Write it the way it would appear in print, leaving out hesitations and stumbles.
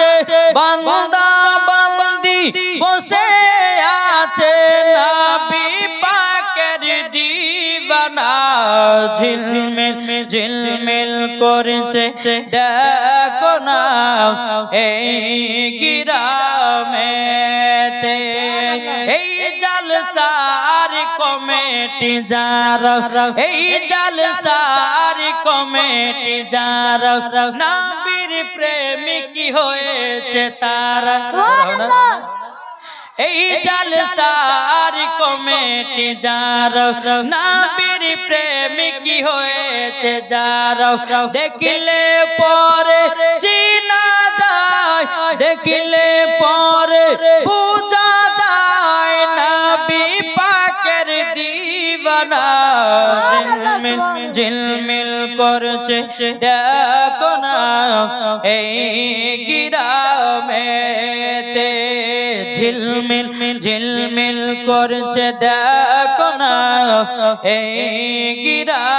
আছে বান্দা বান্দি বসে আছে নবী পাকের দিওয়ানা ঝিলমিল ঝিলমিল করছে দেখো না এই গ্রামেতে এই জালসার কমিটি যারা এই জালসার কমিটি যারা নবীর প্রেমিক হয়েছে তারা এই জালসার কমিটি যারা নবীর প্রেমিক হয়েছে যারা দেখলে পরে চিনা যায় দেখলে পরে বুঝা যায় নবী পাকের দিওয়ানা ঝিলমিল ঝিলমিল করছে দেখো না এই গ্রামেতে ঝিলমিল ঝিলমিল করছে দেখো না এই গ্রামেতে